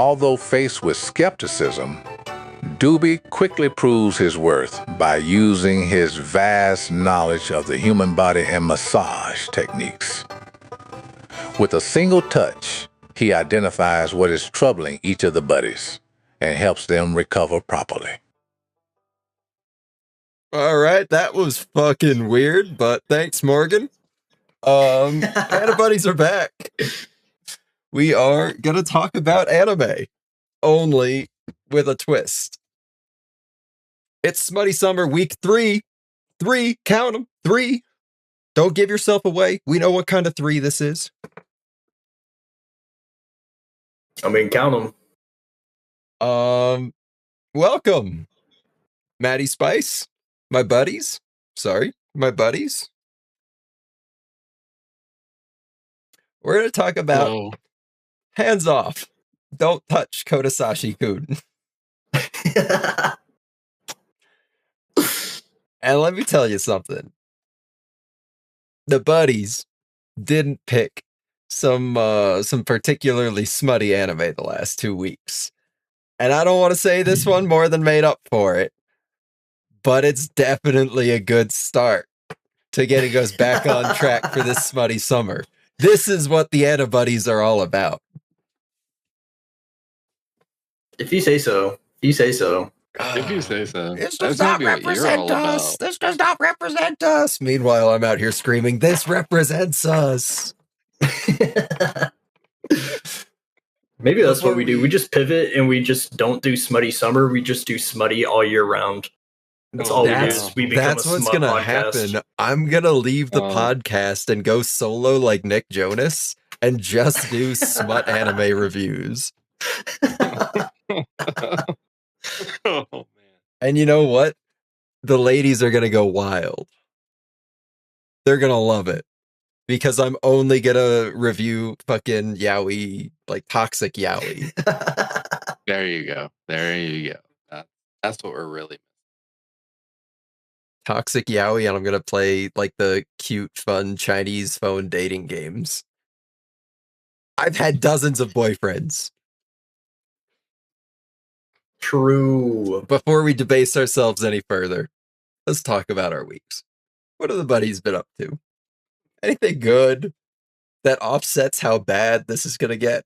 Although faced with skepticism, Doobie quickly proves his worth by using his vast knowledge of the human body and massage techniques. With a single touch, he identifies what is troubling each of the buddies and helps them recover properly. All right, that was fucking weird, but thanks, Morgan. Antibodies are back. We are gonna talk about anime, only with a twist. It's Smutty Summer Week 3. 3, count them, 3. Don't give yourself away. We know what kind of 3 this is. I mean, count them. Welcome, Maddie Spice, my buddies. My buddies. We're going to talk about hands off. Don't touch Kotesashi-kun. And let me tell you something. The buddies didn't pick some particularly smutty anime the last 2 weeks. And I don't want to say this one more than made up for it, but it's definitely a good start to getting us back on track for this smutty summer. This is what the antibodies are all about. If you say so. If you say so. This does not represent us. This does not represent us. Meanwhile, I'm out here screaming, this represents us. Maybe that's what we do. We just pivot and we just don't do smutty summer. We just do smutty all year round. That's all we do. We become that's what's going to happen. I'm going to leave the podcast and go solo like Nick Jonas and just do smut anime reviews. Oh, man. And you know what? The ladies are going to go wild. They're going to love it. Because I'm only going to review fucking yaoi, like toxic yaoi. There you go. That's what we're really toxic yaoi, and I'm going to play like the cute, fun Chinese phone dating games. I've had dozens of boyfriends. True. Before we debase ourselves any further, let's talk about our weeks. What have the buddies been up to? Anything good that offsets how bad this is going to get?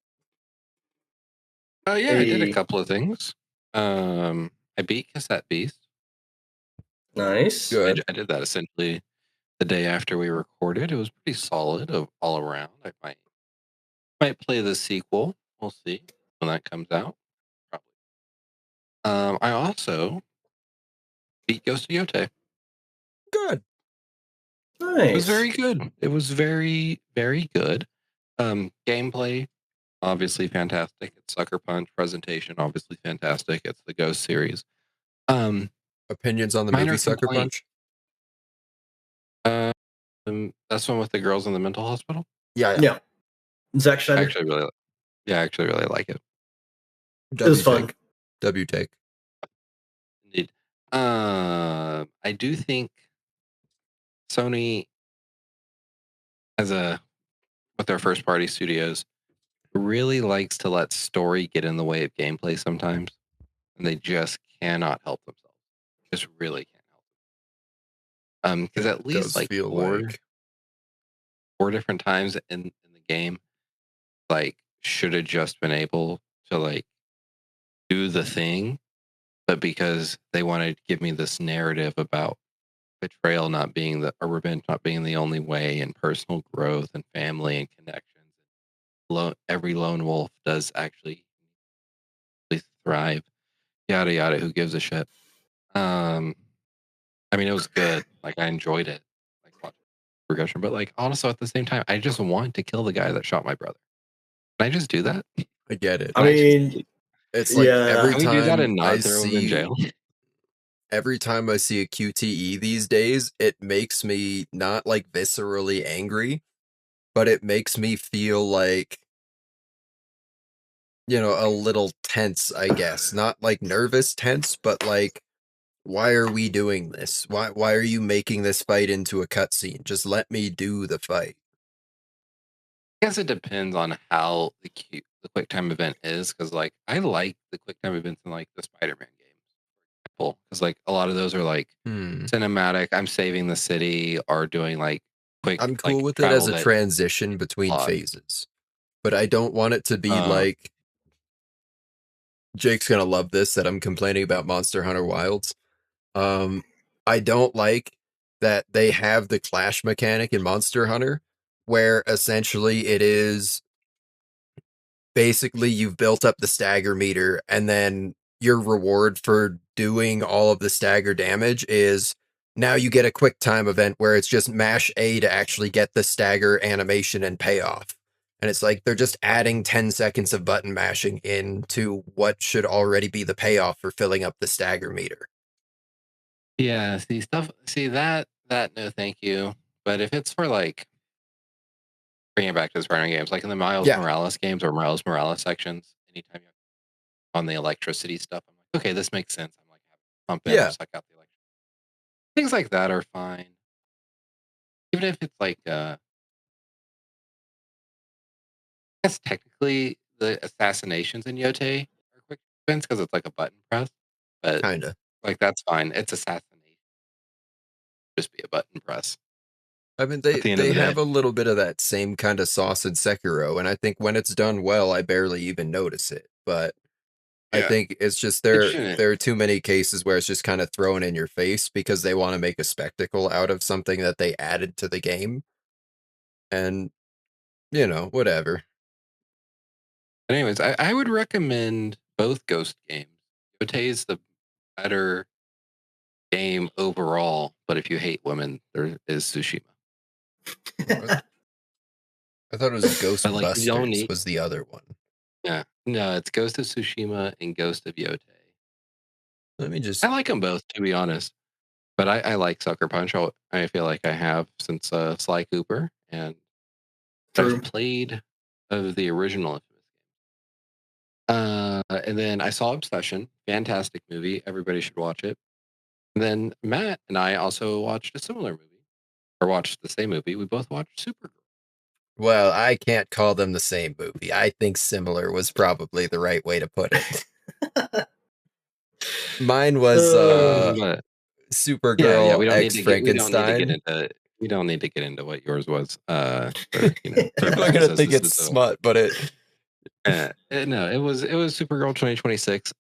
I did a couple of things. I beat Cassette Beast. Nice. Good. I did that essentially the day after we recorded. It was pretty solid all around. I might play the sequel. We'll see when that comes out. Probably. I also beat Ghost of Yote. Good. Nice. It was very good. It was very, very good. Gameplay, obviously fantastic. It's Sucker Punch. Presentation, obviously fantastic. It's the Ghost series. Opinions on the movie Sucker Punch? That's one with the girls in the mental hospital. Yeah. Zack Schneider. I actually really like it. It was fun. W take. Indeed. I do think Sony, with their first party studios, really likes to let story get in the way of gameplay sometimes, and they just cannot help themselves. Just really can't help. Because at least like four different times in the game, like should have just been able to like do the thing, but because they wanted to give me this narrative about betrayal not being or revenge not being the only way, and personal growth and family and connections. Every lone wolf does actually thrive. Yada yada. Who gives a shit? I mean, it was good. Like I enjoyed it. Like watching progression, but like also at the same time, I just want to kill the guy that shot my brother. Can I just do that? I get it. I mean, it's like every Can we do that and time not throw him in jail? Every time I see a QTE these days, it makes me not like viscerally angry, but it makes me feel like, you know, a little tense, I guess. Not like nervous tense, but like, why are we doing this? Why are you making this fight into a cutscene? Just let me do the fight. I guess it depends on how the the quick time event is, because like I like the quick time events in like the Spider-Man games, because like a lot of those are like cinematic. I'm saving the city, or doing like quick. I'm cool like, with it as travel a transition between phases, but I don't want it to be like Jake's gonna love this that I'm complaining about Monster Hunter Wilds. I don't like that they have the clash mechanic in Monster Hunter, where essentially it is basically you've built up the stagger meter, and then your reward for doing all of the stagger damage is now you get a quick time event where it's just mash A to actually get the stagger animation and payoff. And it's like they're just adding 10 seconds of button mashing into what should already be the payoff for filling up the stagger meter. Yeah, see that no thank you. But if it's for like bringing it back to the Spider-Man games, like in the Miles Morales games or Miles Morales sections, anytime you're on the electricity stuff, I'm like, okay, this makes sense. I'm like, pump in or suck out the electricity. Things like that are fine. Even if it's like I guess technically the assassinations in Yote are quick events because it's like a button press. But kinda. Like that's fine. It's assassination. Just be a button press. I mean, they have a little bit of that same kind of sauce in Sekiro, and I think when it's done well, I barely even notice it. But I think it's just there are too many cases where it's just kind of thrown in your face because they want to make a spectacle out of something that they added to the game. And, whatever. But anyways, I would recommend both Ghost games. Yote is the better game overall, but if you hate women, there is Tsushima. I thought it was Ghostbusters was the other one. Yeah, no, it's Ghost of Tsushima and Ghost of Yote. I like them both, to be honest. But I like Sucker Punch. I feel like I have since Sly Cooper, and I've played of the original. And then I saw Obsession, fantastic movie. Everybody should watch it. And then Matt and I also watched a similar movie, or watched the same movie. We both watched Supergirl. Well, I can't call them the same movie. I think similar was probably the right way to put it. Mine was Supergirl X Frankenstein. We don't need to get into what yours was. People are gonna think it's smut, but no, it was Supergirl 2026.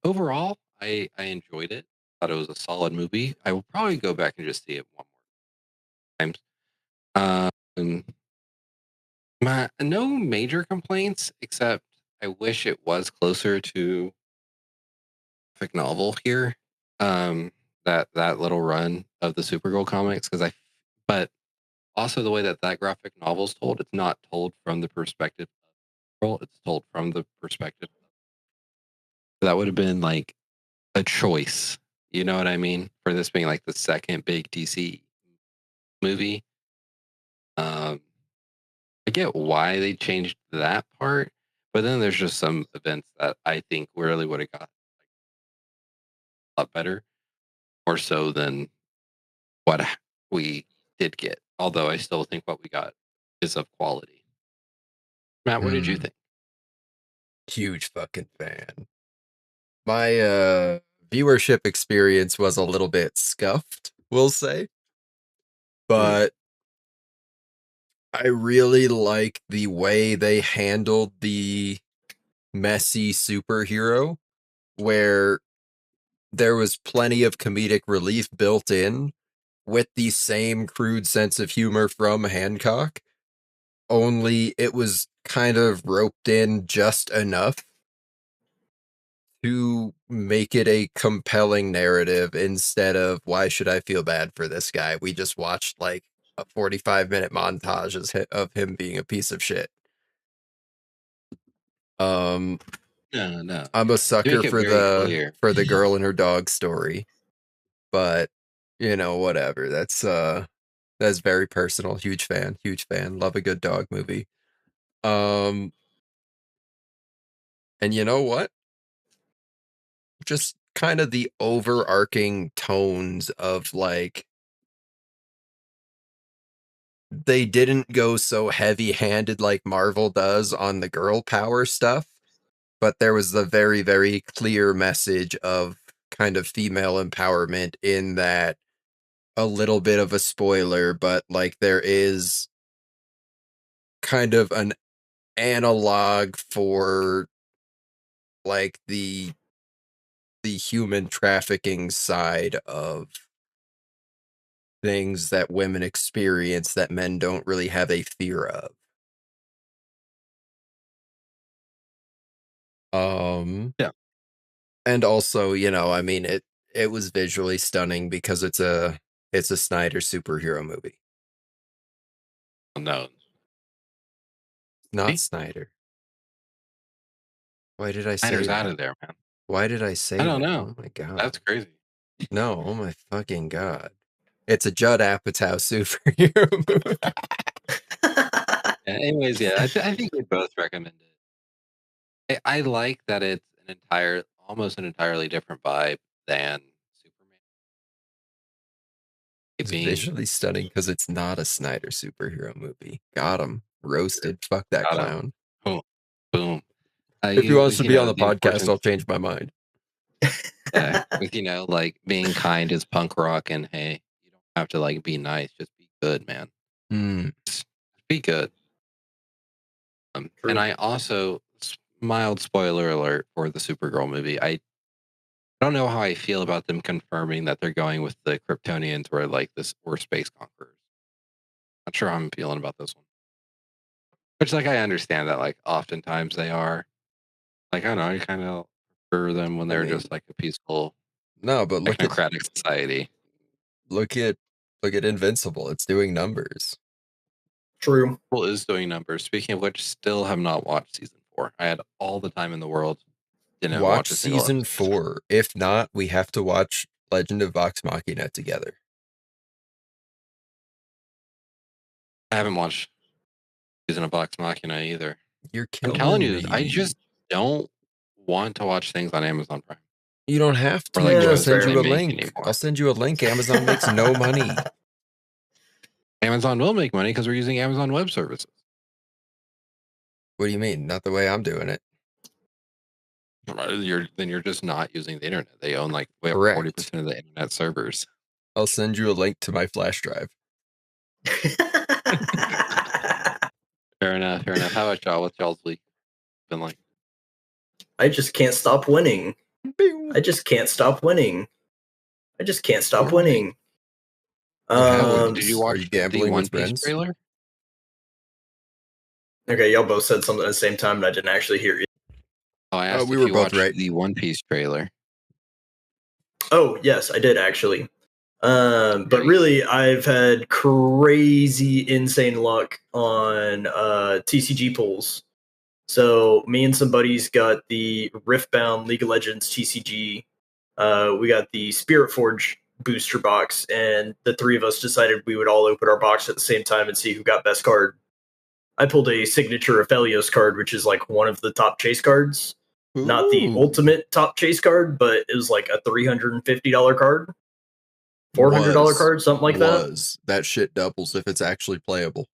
Overall, I enjoyed it. Thought it was a solid movie. I will probably go back and just see it one more time. No major complaints, except I wish it was closer to graphic novel here. That little run of the Supergirl comics, but also the way that graphic novel is told, it's not told from the perspective of Supergirl, it's told from the perspective. That would have been like a choice, you know what I mean, for this being like the second big DC movie. I get why they changed that part, but then there's just some events that I think really would have got a lot better, more so than what we did get. Although I still think what we got is of quality. Matt, what did you think? Huge fucking fan. My viewership experience was a little bit scuffed, we'll say. But I really like the way they handled the messy superhero, where there was plenty of comedic relief built in with the same crude sense of humor from Hancock, only it was kind of roped in just enough to make it a compelling narrative instead of why should I feel bad for this guy? We just watched like a 45-minute montage of him being a piece of shit. No. I'm a sucker for the girl and her dog story, but whatever. That's very personal. Huge fan. Love a good dog movie. And you know what? Just kind of the overarching tones of like they didn't go so heavy-handed like Marvel does on the girl power stuff, but there was a very, very clear message of kind of female empowerment in that. A little bit of a spoiler, but like there is kind of an analog for like the human trafficking side of things that women experience that men don't really have a fear of. Yeah. And also, I mean it was visually stunning because it's a Snyder superhero movie. No. Not Snyder. Why did I say Snyder's that? out of there, man. Why did I say I don't that? know. Oh my god. That's crazy. No, oh my fucking god. It's a Judd Apatow superhero movie. Anyways, yeah, I think we both recommend it. I like that it's almost an entirely different vibe than Superman. It's visually stunning because it's not a Snyder superhero movie. Got him. Roasted. Fuck that Got him. clown. Boom. Boom. If he wants to be on the podcast, I'll change my mind. Yeah, with like being kind is punk rock, and hey, you don't have to like be nice, just be good, man. Just be good. And I also, mild spoiler alert for the Supergirl movie. I don't know how I feel about them confirming that they're going with the Kryptonians or like this or space conquerors. Not sure how I'm feeling about this one. Which like I understand that like oftentimes they are. Like I don't know, I kind of prefer them when they're just like a peaceful but technocratic society. Look at Invincible. It's doing numbers. True. Well, is doing numbers. Speaking of which, still have not watched season 4. I had all the time in the world. Didn't watch season 4. If not, we have to watch Legend of Vox Machina together. I haven't watched season of Vox Machina either. I'm telling you, I just don't want to watch things on Amazon Prime. You don't have to. I'll send you a link. I'll send you a link. Amazon makes no money. Amazon will make money because we're using Amazon Web Services. What do you mean? Not the way I'm doing it. Then you're just not using the internet. They own like 40% of the internet servers. I'll send you a link to my flash drive. Fair enough. How about y'all? What's y'all's week been like? I just can't stop winning. I just can't stop winning. Did you watch the One Piece trailer? Okay, y'all both said something at the same time, and I didn't actually hear you. Oh, I asked if you watched the One Piece trailer. Oh, yes, I did actually. But really, I've had crazy, insane luck on TCG pulls. So me and some buddies got the Riftbound League of Legends TCG. We got the Spirit Forge booster box, and the three of us decided we would all open our box at the same time and see who got best card. I pulled a signature Aphelios card, which is like one of the top chase cards. Ooh. Not the ultimate top chase card, but it was like a $350 card. $400 card, something like that. That shit doubles if it's actually playable.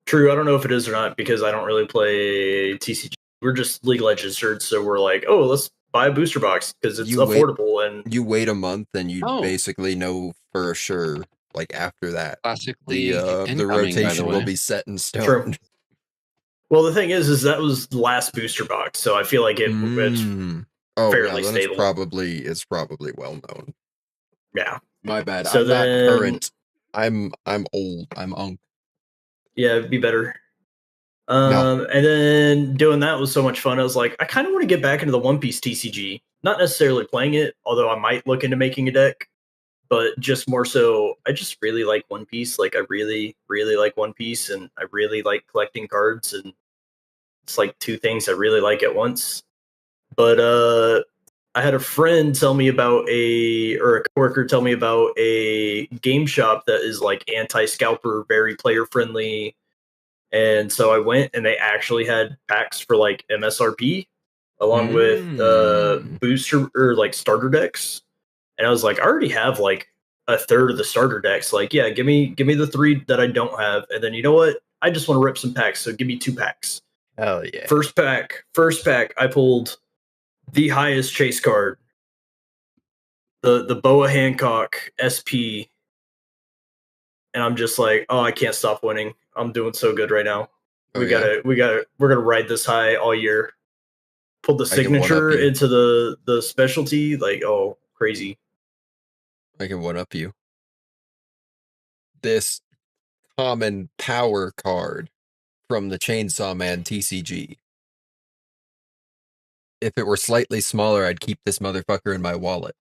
True, I don't know if it is or not because I don't really play TCG. We're just League of Legends nerds, so we're like, oh, let's buy a booster box because it's affordable. And you wait a month and you basically know for sure. Like after that, classically, the rotation will be set in stone. True. Well, the thing is that was the last booster box, so I feel like it's fairly stable. It's probably well known. Yeah, my bad. So I'm not current. I'm old. I'm unk. Yeah, it'd be better. And then doing that was so much fun. I was like, I kind of want to get back into the One Piece TCG. Not necessarily playing it, although I might look into making a deck. But just more so, I just really like One Piece. Like, I really, really like One Piece, and I really like collecting cards. And it's like two things I really like at once. But I had a friend tell me about a coworker tell me about a game shop that is like anti-scalper, very player friendly. And so I went, and they actually had packs for like MSRP, along with booster or like starter decks. And I was like, I already have like a third of the starter decks. Like, yeah, give me the 3 that I don't have, and then you know what? I just want to rip some packs, so give me 2 packs. Hell yeah! First pack, I pulled the highest chase card, the Boa Hancock SP, and I'm just like, oh, I can't stop winning. I'm doing so good right now. We're gonna ride this high all year. Pulled the signature into the specialty, like, oh, crazy. I can one up you. This common power card from the Chainsaw Man TCG. If it were slightly smaller, I'd keep this motherfucker in my wallet.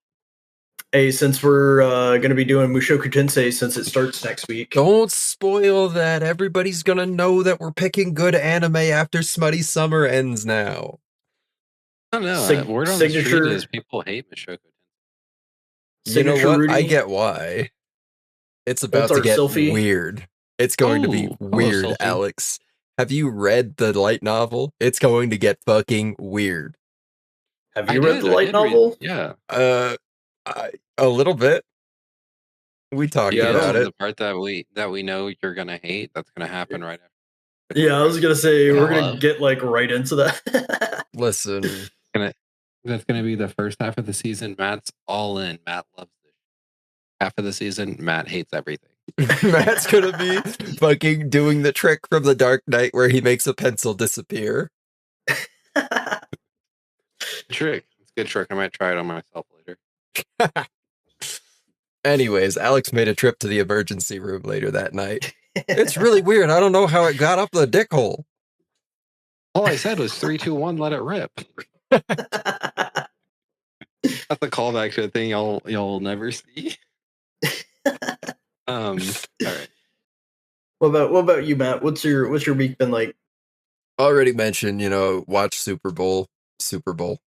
Hey, since we're going to be doing Mushoku Tensei since it starts next week. Don't spoil that. Everybody's going to know that we're picking good anime after Smutty Summer ends now. I don't know. Word on the street is people hate Mushoku Tensei. You know what? Rudy, I get why. It's about to get weird. It's going to be weird, Alex. Have you read the light novel? It's going to get fucking weird. Have you read the light novel? Yeah. A little bit. We talked about it. The part that we know you're gonna hate, that's gonna happen right after. Yeah, I was gonna say we're gonna get like right into that. Listen, that's gonna be the first half of the season. Matt's all in. Matt loves this. Half of the season, Matt hates everything. Matt's gonna be fucking doing the trick from the Dark Knight where he makes a pencil disappear. Trick. It's a good trick. I might try it on myself later. Anyways, Alex made a trip to the emergency room later that night. It's really weird. I don't know how it got up the dick hole. All I said was 3, 2, 1, let it rip. That's a callback to a thing y'all never see. All right. What about you, Matt? What's your week been like? Already mentioned, watch Super Bowl.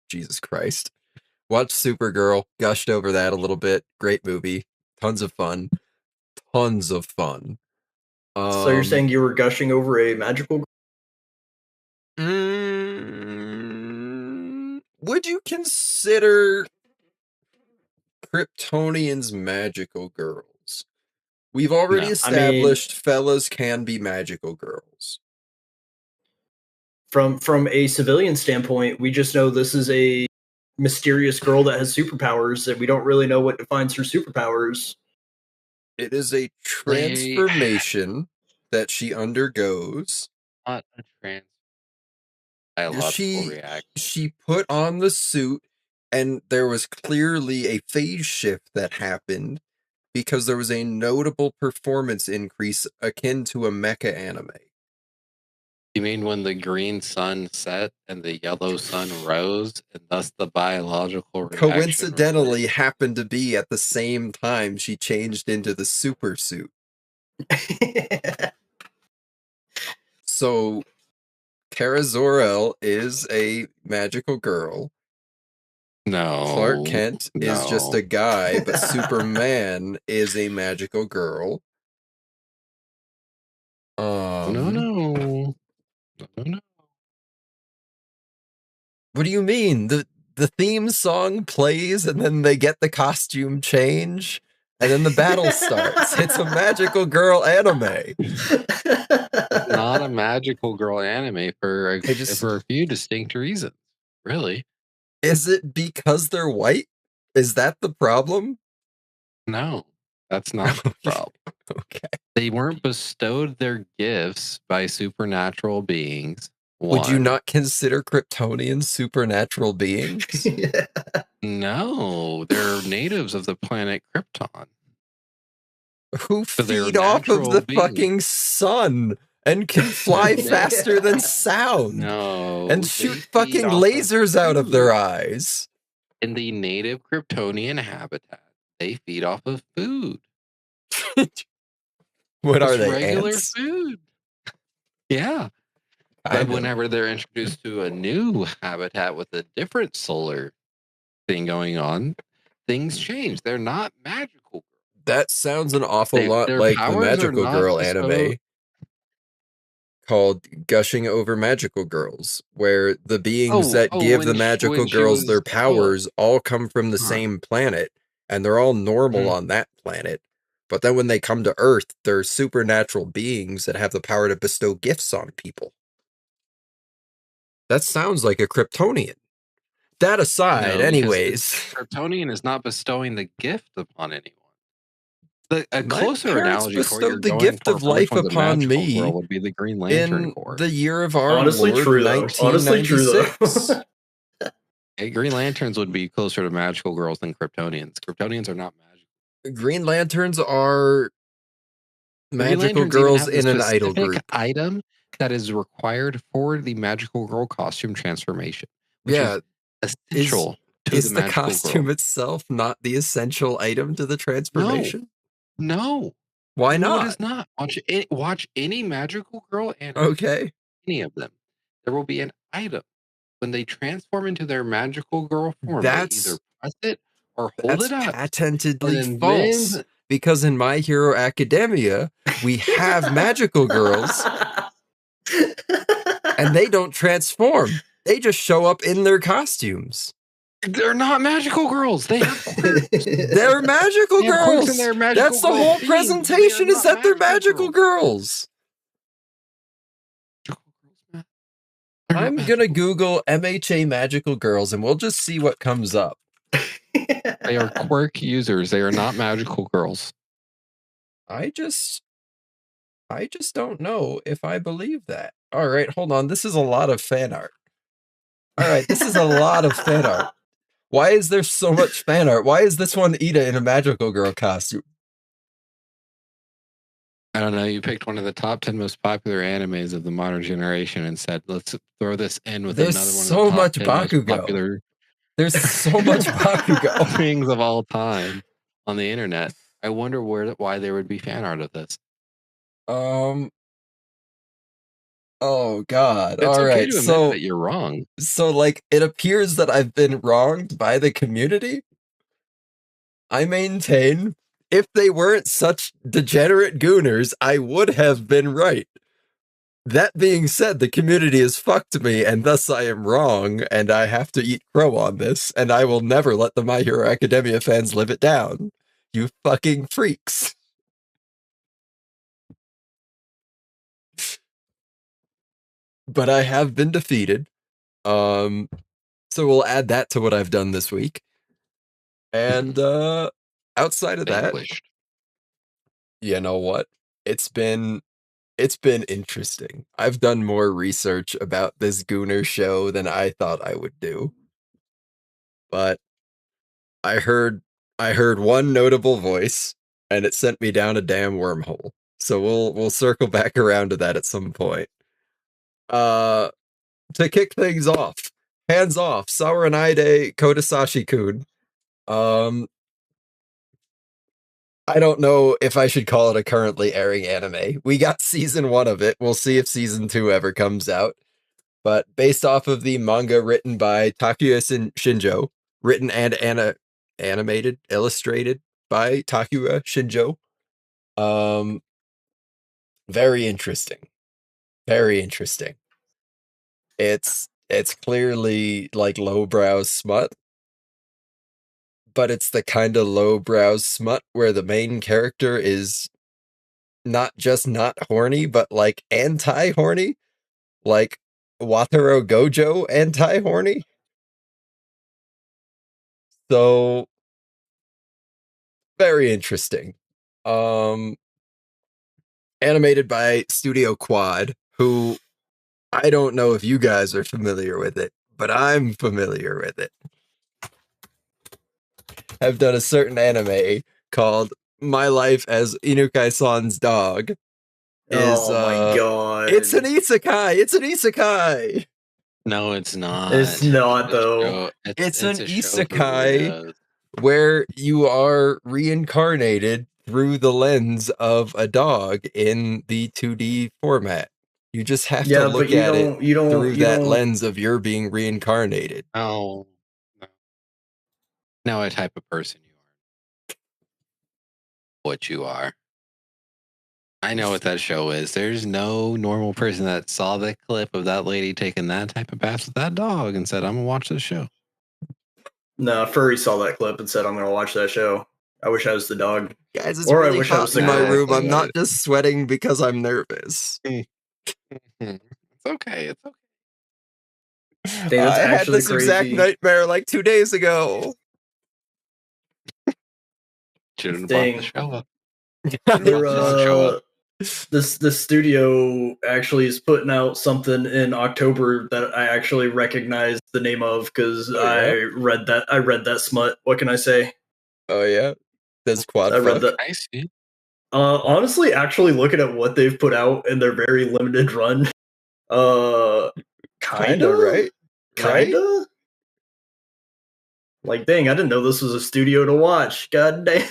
Jesus Christ. Watched Supergirl, gushed over that a little bit. Great movie. Tons of fun. So you're saying you were gushing over a magical girl? Would you consider Kryptonians magical girls? We've already established fellas can be magical girls. From a civilian standpoint, we just know this is a mysterious girl that has superpowers, and we don't really know what defines her superpowers. It is a transformation that she undergoes. Not a biological reaction. She put on the suit, and there was clearly a phase shift that happened because there was a notable performance increase akin to a mecha anime. You mean when the green sun set and the yellow sun rose, and thus the biological reaction coincidentally happened to be at the same time she changed into the super suit. So, Kara Zor-El is a magical girl. No. Clark Kent is just a guy, but Superman is a magical girl. No. What do you mean? The theme song plays and then they get the costume change and then the battle starts. It's a magical girl anime. It's not a magical girl anime for a few distinct reasons. Really? Is it because they're white? Is that the problem? No, that's not the problem. Okay. They weren't bestowed their gifts by supernatural beings. Would you not consider Kryptonians supernatural beings? Yeah. No, they're natives of the planet Krypton. Who feed off of the fucking sun and can fly faster than sound. No. And shoot fucking lasers out of their eyes. In the native Kryptonian habitat, they feed off of food. What are they? Regular ants? Food. Yeah. But whenever they're introduced to a new habitat with a different solar thing going on, things change. They're not magical. That sounds an awful lot like the magical girl anime called Gushing Over Magical Girls, where the beings that give the magical girls their powers all come from the same planet, and they're all normal Mm. on that planet. But then when they come to Earth, they're supernatural beings that have the power to bestow gifts on people. That sounds like a Kryptonian. That aside, No, because anyways. Kryptonian is not bestowing the gift upon anyone. A My closer parents analogy for what you're bestowed the going gift for of for which life one's a upon magical me girl would be the Green Lantern in Corps. the year of our Honestly, Lord, true though. Honestly, true though. 1996. Hey, Green Lanterns would be closer to magical girls than Kryptonians. Kryptonians are not magical. Green Lanterns are Green magical Lanterns even girls have the in an idol specific group. item that is required for the magical girl costume transformation, which Yeah, is essential to is the the magical costume girl. itself not the essential item to the transformation? No, Why no, it not? is not. Watch any magical girl anime, Okay, any of them. There will be an item when they transform into their magical girl form. They either that's press it or hold it up, patentedly and false. then Because in My Hero Academia, we have magical girls, and they don't transform. They just show up in their costumes. they're not magical girls. They have quirks. They're magical They have quirks girls. in their magical That's the girl whole theme, presentation, but is that they're magical girls. They're not I'm magical. gonna Google MHA magical girls, and we'll just see what comes up. They are quirk users. They are not magical girls. I just don't know if I believe that. All right, hold on. This is a lot of fan art. All right, this is a lot of fan art. Why is there so much fan art? Why is this one Ida in a magical girl costume? I don't know. You picked one of the top 10 most popular animes of the modern generation and said, let's throw this in with There's another one so of the top much 10 most Bakugo. popular There's so much Bakugo. things of all time on the internet. I wonder why there would be fan art of this. Oh God. It's All okay right. to admit So that you're wrong. like it appears that I've been wronged by the community. I maintain if they weren't such degenerate gooners, I would have been right. That being said, the community has fucked me, and thus I am wrong, and I have to eat crow on this, and I will never let the My Hero Academia fans live it down. You fucking freaks. But I have been defeated. So we'll add that to what I've done this week. And outside of that, Vanquished. you know what? It's been interesting. I've done more research about this Gooner show than I thought I would do. But I heard one notable voice, and it sent me down a damn wormhole. So we'll circle back around to that at some point. To kick things off, hands off, Sawaranaide Kotesashi-kun. I don't know if I should call it a currently airing anime. We got season 1 of it. We'll see if season 2 ever comes out. But based off of the manga written by Takuya Shinjo, written and animated, illustrated by Takuya Shinjo. Very interesting. Very interesting. It's clearly like lowbrow smut, but it's the kind of lowbrow smut where the main character is not just not horny, but like anti-horny, like Wataru Gojo anti-horny. So very interesting. Animated by Studio Quad, who I don't know if you guys are familiar with it, but I'm familiar with it. I've done a certain anime called My Life as Inukai-san's Dog. Oh my god. It's an isekai! It's an isekai! No, it's not. It's not, though. It's an a show for isekai weirdos. where you are reincarnated through the lens of a dog in the 2D format. You just have to look at it through that lens of your being reincarnated. No. Know what type of person you are. What you are. I know what that show is. There's no normal person that saw the clip of that lady taking that type of bath with that dog and said, I'm going to watch this show. No, Furry saw that clip and said, "I'm going to watch that show." I wish I was the dog. Guys, it's Or I really wish I hot was the in my girl. room. I'm not just sweating because I'm nervous. It's okay. It's okay. Dang, that's I had actually this exact crazy. nightmare like 2 days ago. Shouldn't have Dang. bought the show up. They're, this studio actually is putting out something in October that I actually recognize the name of because I read that smut. What can I say? Oh yeah, that's quad I read fuck. that. I see. Honestly, actually looking at what they've put out in their very limited run, kinda right? kinda. Like, dang, I didn't know this was a studio to watch. God damn.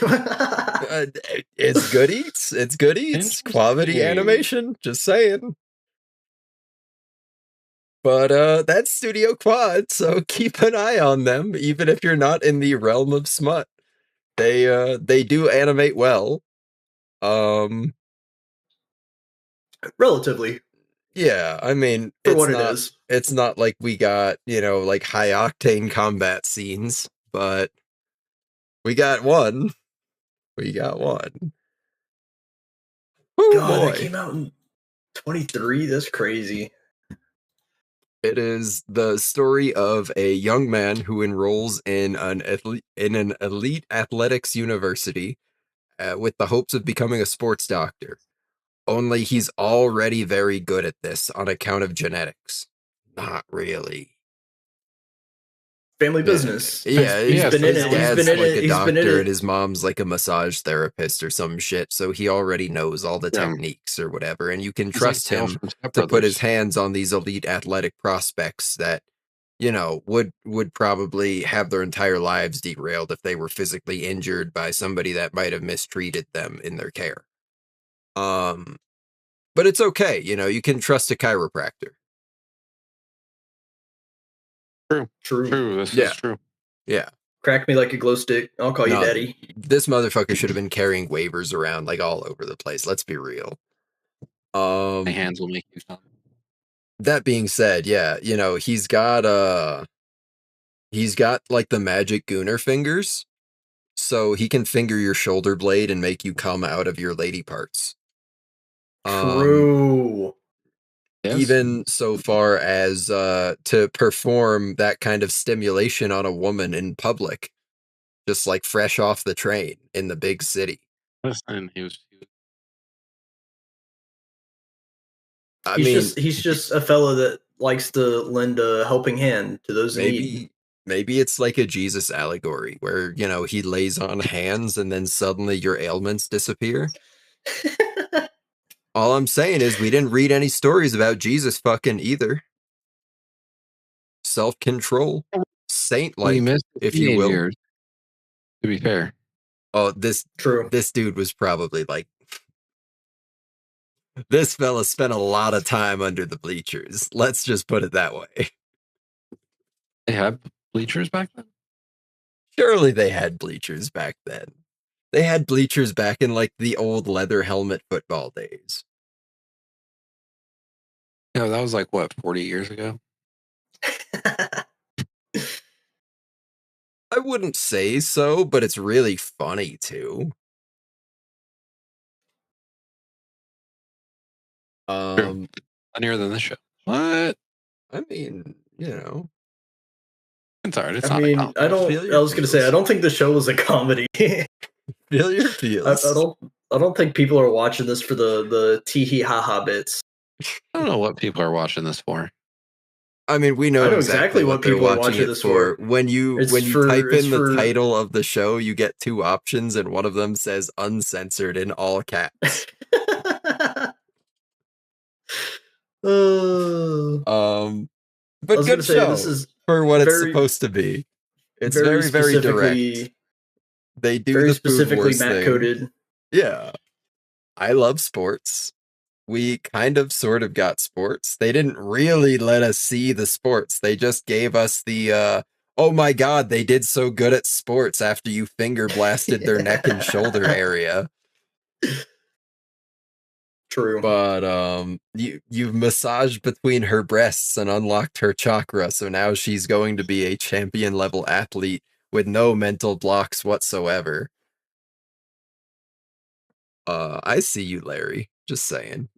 It's good eats. It's good eats. Quality Interesting. animation. Just saying. But that's Studio Quad, so keep an eye on them, even if you're not in the realm of smut. They do animate well. Relatively, Yeah, I mean, for it's what not, it is. it's not like we got, like high octane combat scenes, but we got one. We got one. Oh God, boy. that came out in 23. That's crazy. It is the story of a young man who enrolls in an elite athletics university with the hopes of becoming a sports doctor. Only he's already very good at this on account of genetics. Not really. Family business. Yeah, He's been in his it. dad's He's been in like it. a He's been in doctor it. and his mom's like a massage therapist or some shit, so he already knows all the Yeah. techniques or whatever, and you can He's trust like Dale him from Step to put his Brothers. hands on these elite athletic prospects that, would probably have their entire lives derailed if they were physically injured by somebody that might have mistreated them in their care. But it's okay, you can trust a chiropractor. True. This Yeah. is true. Yeah. Crack me like a glow stick. I'll call you No, daddy. This motherfucker should have been carrying waivers around like all over the place. Let's be real. My hands will make you come. That being said, yeah, he's got like the magic Gooner fingers, so he can finger your shoulder blade and make you come out of your lady parts. True. Yes. Even so far as to perform that kind of stimulation on a woman in public, just like fresh off the train in the big city. Listen, he was He's just a fellow that likes to lend a helping hand to those in need. Maybe it's like a Jesus allegory where, he lays on hands and then suddenly your ailments disappear. All I'm saying is we didn't read any stories about Jesus fucking either. Self-control, saint-like, missed if you will. years, to be fair. Oh, this dude was probably like, this fella spent a lot of time under the bleachers. Let's just put it that way. They had bleachers back then? Surely they had bleachers back then. They had bleachers back in like the old leather helmet football days. No, that was like what, 40 years ago? I wouldn't say so, but it's really funny too. Funnier than this show. What? I mean, It's alright. It's I not a mean, comedy. I was gonna say I don't think the show was a comedy. Feel your feels. I don't think people are watching this for the tee hee ha ha bits. I don't know what people are watching this for. I mean, we know, I know exactly what people they're are watching it this for. for. When you type in the title of the show, you get two options, and one of them says uncensored in all caps. But good show this is for what it's supposed to be. It's very, very direct. They do very the specifically Food Wars Matt coded. Yeah, I love sports. We kind of sort of got sports. They didn't really let us see the sports. They just gave us the oh my god, they did so good at sports after you finger blasted their neck and shoulder area. True. But you've massaged between her breasts and unlocked her chakra, so now she's going to be a champion level athlete with no mental blocks whatsoever. I see you, Larry. Just saying.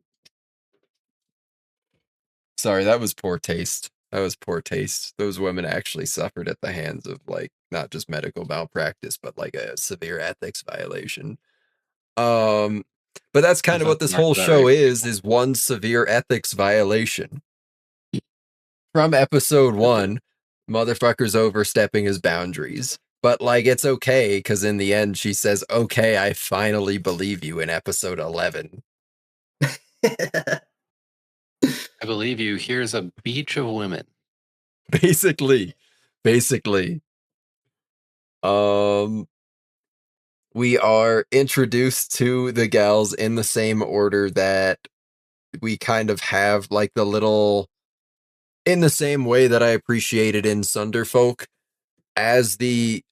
Sorry, that was poor taste. That was poor taste. Those women actually suffered at the hands of, like, not just medical malpractice, but like a severe ethics violation. But that's kind of what this whole show is one severe ethics violation. From episode 1, motherfucker's overstepping his boundaries. But, like, it's okay, because in the end, she says, okay, I finally believe you in episode 11. I believe you. Here's a beach of women. Basically. We are introduced to the gals in the same order that we kind of have, like, the little, in the same way that I appreciated in Sunderfolk, as the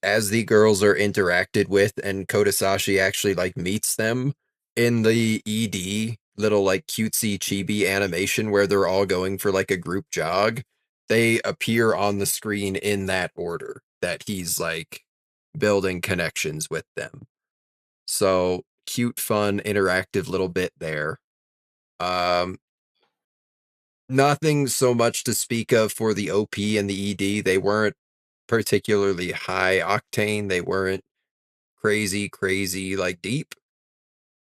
girls are interacted with and Kotesashi actually, like, meets them in the ED little, like, cutesy chibi animation where they're all going for, like, a group jog. They appear on the screen in that order, that he's, like, building connections with them. So, cute, fun, interactive little bit there. Nothing so much to speak of for the OP and the ED. They weren't particularly high octane. They weren't crazy, like, deep.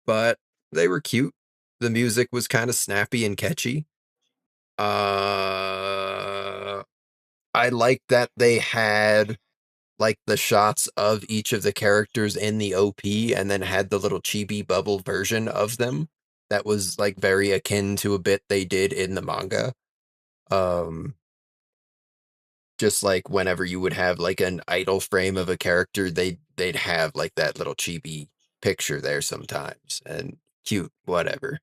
But they were cute. The music was kind of snappy and catchy. I liked that they had, like, the shots of each of the characters in the OP and then had the little chibi bubble version of them that was, like, very akin to a bit they did in the manga. Just like whenever you would have, like, an idle frame of a character, they'd have, like, that little chibi picture there sometimes, and cute, whatever.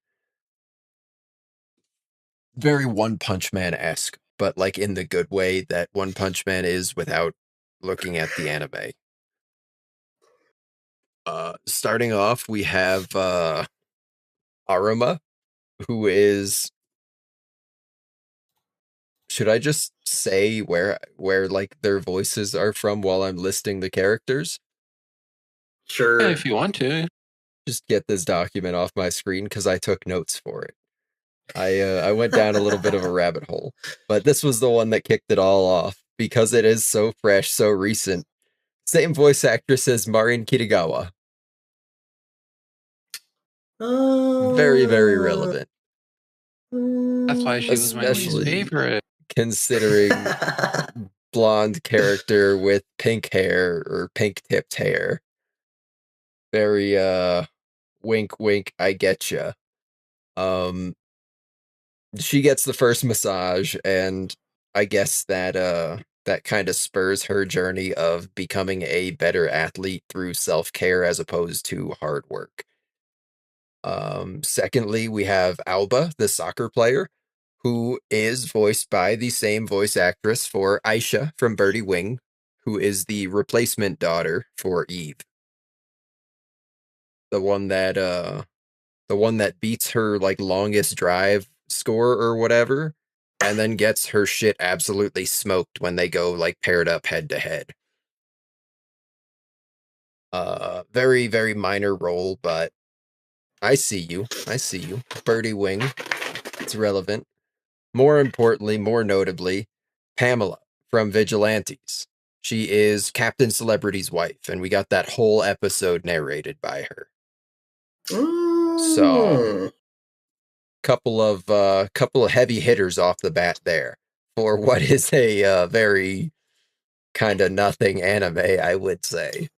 Very One Punch Man-esque, but, like, in the good way that One Punch Man is without looking at the anime. Starting off, we have Aruma, who is... Should I just say where like, their voices are from while I'm listing the characters? Sure. Yeah, if you want to. Just get this document off my screen because I took notes for it. I went down a little bit of a rabbit hole, but this was the one that kicked it all off because it is so fresh, so recent. Same voice actress as Marin Kitagawa. Very, very relevant. That's why she was my least favorite. Considering blonde character with pink hair or pink tipped hair. Very wink wink, I getcha. She gets the first massage, and I guess that that kind of spurs her journey of becoming a better athlete through self-care as opposed to hard work. Secondly, we have Alba, the soccer player, who is voiced by the same voice actress for Aisha from Birdie Wing, who is the replacement daughter for Eve. The one that beats her, like, longest drive score or whatever, and then gets her shit absolutely smoked when they go, like, paired up head to head. Very, very minor role, but I see you. Birdie Wing. It's relevant. More importantly, more notably, Pamela from Vigilantes. She is Captain Celebrity's wife, and we got that whole episode narrated by her. So, couple of heavy hitters off the bat there for what is a very kind of nothing anime, I would say.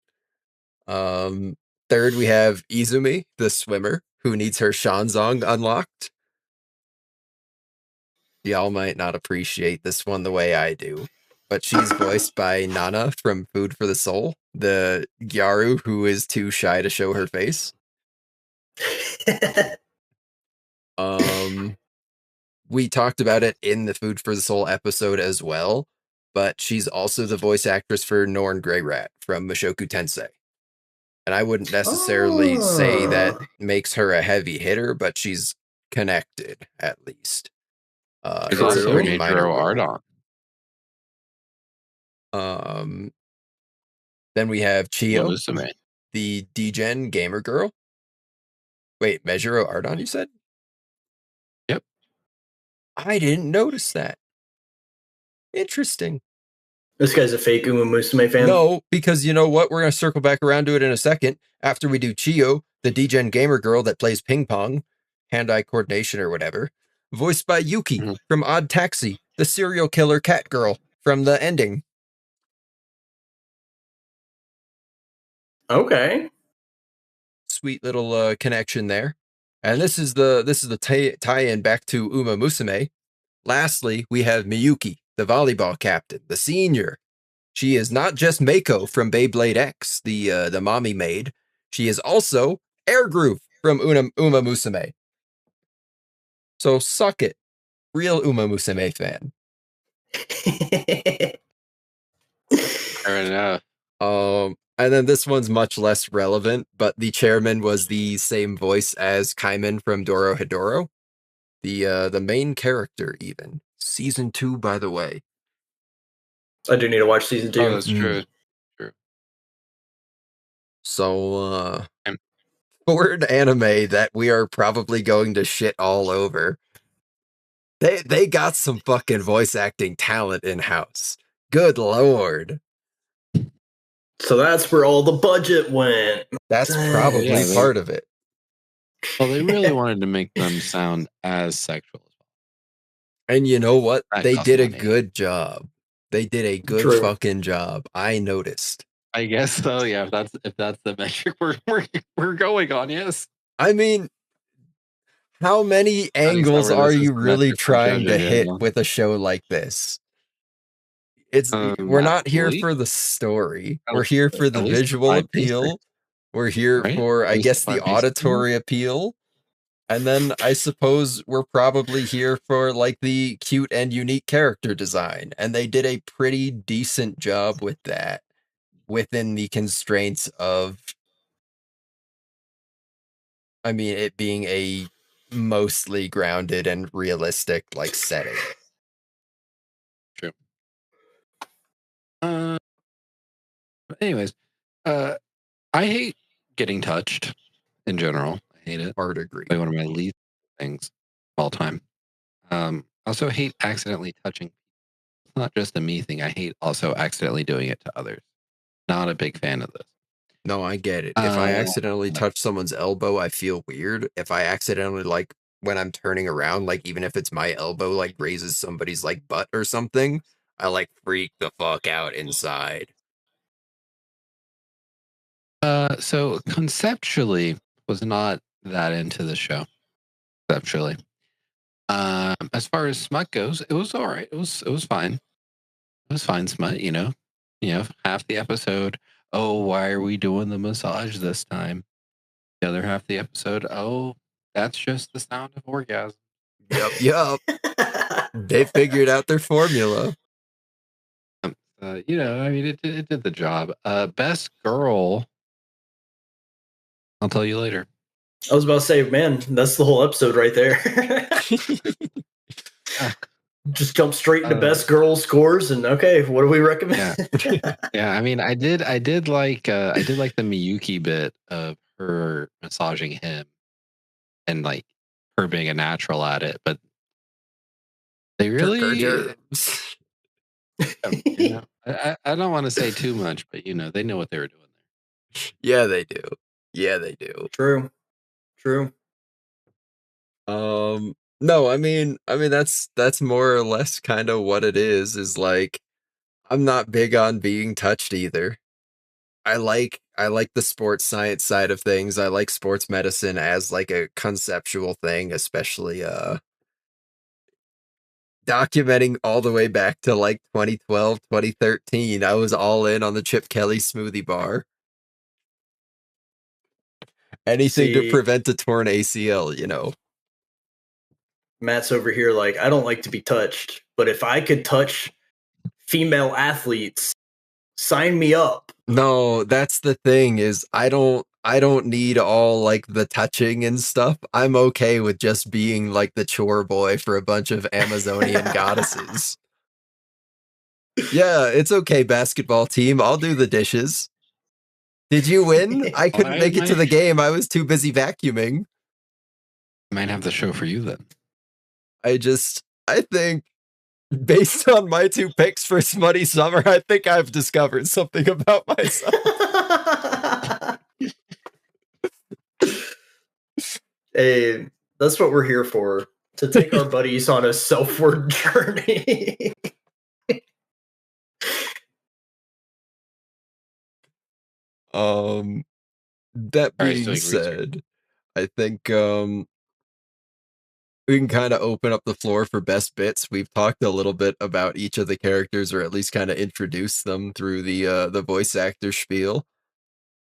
Third, we have Izumi, the swimmer, who needs her Shanzong unlocked. Y'all might not appreciate this one the way I do, but she's voiced by Nana from Food for the Soul, the Gyaru who is too shy to show her face. We talked about it in the Food for the Soul episode as well, but she's also the voice actress for Norn Greyrat from Mushoku Tensei. And I wouldn't necessarily say that makes her a heavy hitter, but she's connected, at least. It's also a major art on. Then we have Chio, Musume. the D-Gen gamer girl. Wait, Measure Ardon, you said? Yep. I didn't notice that. Interesting. This guy's a fake Uma Musume fan. No, because you know what? We're going to circle back around to it in a second. After we do Chio, the D-Gen gamer girl that plays ping pong, hand-eye coordination or whatever, voiced by Yuki from Odd Taxi, the serial killer cat girl from the ending. Okay. Sweet little connection there. And this is the tie-in back to Uma Musume. Lastly, we have Miyuki, the volleyball captain, the senior. She is not just Mako from Beyblade X, the mommy maid. She is also Air Groove from Uma Musume. So suck it, real Uma Musume fan. Fair enough. And then this one's much less relevant, but the chairman was the same voice as Kaiman from Doro Hedoro. The main character, even. Season 2, by the way. I do need to watch season 2. Oh, that's true. True. So, for an anime that we are probably going to shit all over, they got some fucking voice acting talent in-house. Good lord. So that's where all the budget went. That's probably part of it. Well, they really wanted to make them sound as sexual as possible. And you know what? That They cost did a money. good job. They did a good fucking job. I noticed. I guess so. Yeah, if that's the metric we're going on, yes. I mean, how many angles are you really trying to hit with a show like this? We're not here for the story. We're here for the visual appeal. We're here for, I guess, the auditory appeal. And then I suppose we're probably here for like the cute and unique character design. And they did a pretty decent job with that within the constraints of, I mean, it being a mostly grounded and realistic like setting. True. Anyways, I hate getting touched in general. I hate it. Hard agree. Like one of my least things of all time. I also hate accidentally touching. It's not just a me thing. I hate also accidentally doing it to others. Not a big fan of this. No, I get it. If I accidentally touch someone's elbow, I feel weird. If I accidentally, like, when I'm turning around, like, even if it's my elbow, like, grazes somebody's, like, butt or something, I, like, freak the fuck out inside. So conceptually, was not that into the show. Conceptually. As far as smut goes, it was all right. It was fine. It was fine smut, you know, half the episode. Oh, why are we doing the massage this time? The other half of the episode. Oh, that's just the sound of orgasm. Yup. They figured out their formula. You know, I mean, it did the job. Best girl. I'll tell you later. I was about to say, man, that's the whole episode right there. Just jump straight into best girl scores, and okay, what do we recommend? Yeah. I mean, I did like the Miyuki bit of her massaging him, and like her being a natural at it, but they really. You know, I don't want to say too much, but you know, they know what they were doing there. Yeah, they do. Yeah, they do. True. No, I mean that's more or less kind of what it is like, I'm not big on being touched either. I like the sports science side of things. I like sports medicine as like a conceptual thing, especially documenting all the way back to like 2012, 2013. I was all in on the Chip Kelly smoothie bar. Anything to prevent a torn ACL, you know. Matt's over here like, I don't like to be touched, but if I could touch female athletes, sign me up. No, that's the thing is I don't need all like the touching and stuff. I'm okay with just being like the chore boy for a bunch of Amazonian goddesses. Yeah, it's okay, basketball team. I'll do the dishes. Did you win? I couldn't make it to the might- game. I was too busy vacuuming. Might have the show for you then. I think, based on my 2 picks for Smutty Summer, I think I've discovered something about myself. Hey, that's what we're here for. To take our buddies on a self-ward journey. That being said, I think we can kind of open up the floor for best bits. We've talked a little bit about each of the characters, or at least kind of introduced them through the voice actor spiel.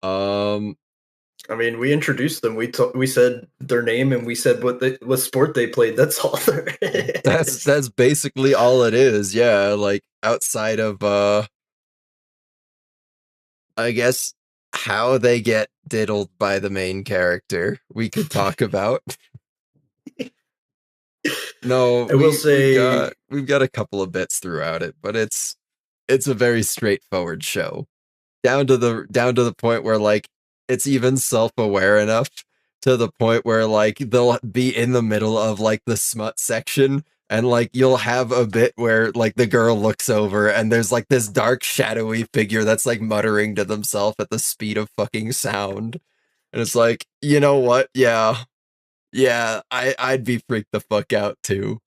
I mean, we introduced them. We said their name and we said what sport they played. That's all there is. That's basically all it is. Yeah, like outside of I guess how they get diddled by the main character, we could talk about. No, I will say we've got a couple of bits throughout it, but it's a very straightforward show. Down to the point where like it's even self-aware enough to the point where like they'll be in the middle of like the smut section and like you'll have a bit where like the girl looks over and there's like this dark shadowy figure that's like muttering to themselves at the speed of fucking sound. And it's like, you know what? Yeah, I'd be freaked the fuck out too.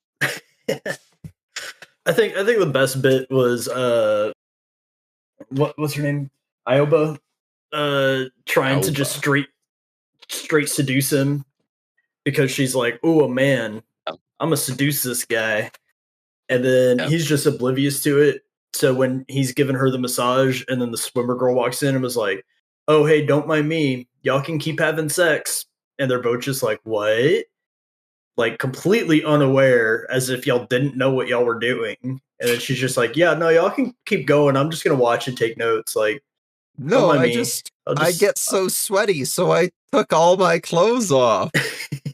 I think the best bit was what's her name? Ioba trying to just straight seduce him because she's like, "Oh, a man, I'm gonna seduce this guy," and then he's just oblivious to it. So when he's giving her the massage, and then the swimmer girl walks in and was like, "Oh, hey, don't mind me. Y'all can keep having sex," and they're both just like, "What?" Like completely unaware, as if y'all didn't know what y'all were doing. And then she's just like, "Yeah, no, y'all can keep going. I'm just gonna watch and take notes." Like, no, I get so sweaty, so I took all my clothes off.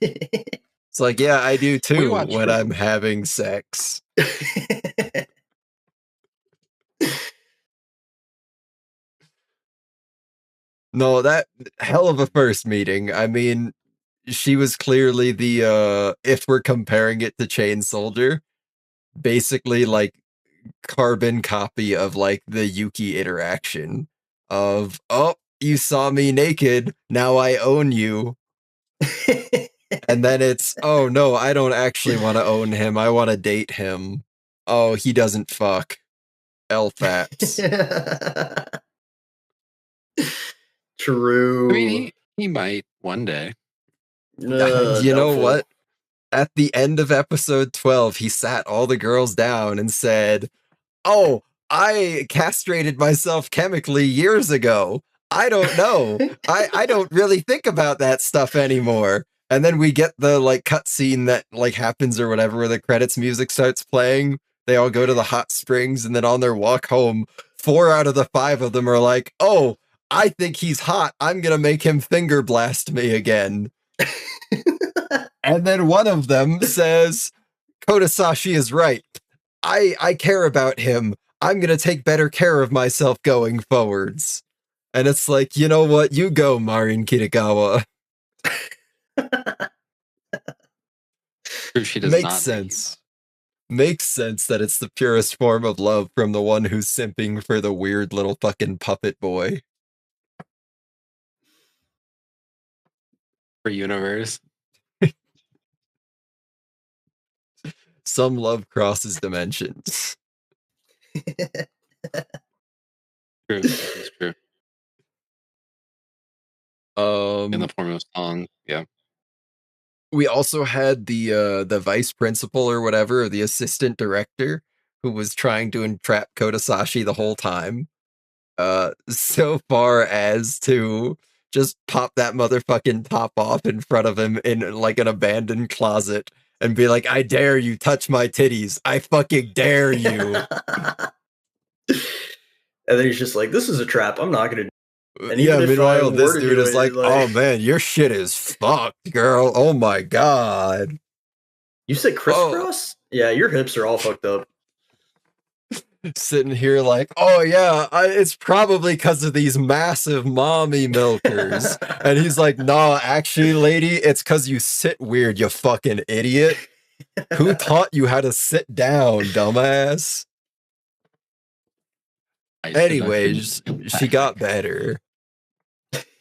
It's like, yeah, I do too when I'm having sex. No, that hell of a first meeting. I mean, she was clearly the if we're comparing it to Chain Soldier, basically like carbon copy of like the Yuki interaction of, "Oh, you saw me naked, now I own you." And then it's, "Oh no, I don't actually want to own him, I want to date him. Oh, he doesn't fuck. LFAPs." True. I mean, he might one day. You know what? At the end of episode 12, he sat all the girls down and said, "Oh, I castrated myself chemically years ago. I don't know. I don't really think about that stuff anymore." And then we get the like cutscene that like happens or whatever, where the credits music starts playing. They all go to the hot springs, and then on their walk home, 4 out of the 5 of them are like, "Oh, I think he's hot. I'm gonna make him finger blast me again." And then one of them says, "Kotesashi is right. I care about him. I'm gonna take better care of myself going forwards." And it's like, you know what? You go, Marin Kitagawa. She does Makes not sense. Makes sense that it's the purest form of love from the one who's simping for the weird little fucking puppet boy. For universe. Some love crosses dimensions. True. It's true. In the form of song, yeah. We also had the vice principal or whatever, or the assistant director, who was trying to entrap Kotesashi the whole time. So far as to just pop that motherfucking top off in front of him in like an abandoned closet and be like, "I dare you touch my titties. I fucking dare you." And then he's just like, "This is a trap. I'm not gonna." And yeah, meanwhile, this to dude is like, "Oh man, your shit is fucked, girl. Oh my god." You said crisscross? Yeah, your hips are all fucked up. Sitting here like, oh yeah, it's probably because of these massive mommy milkers. And he's like, no, actually, lady, it's because you sit weird, you fucking idiot. Who taught you how to sit down, dumbass? Anyways, she got better.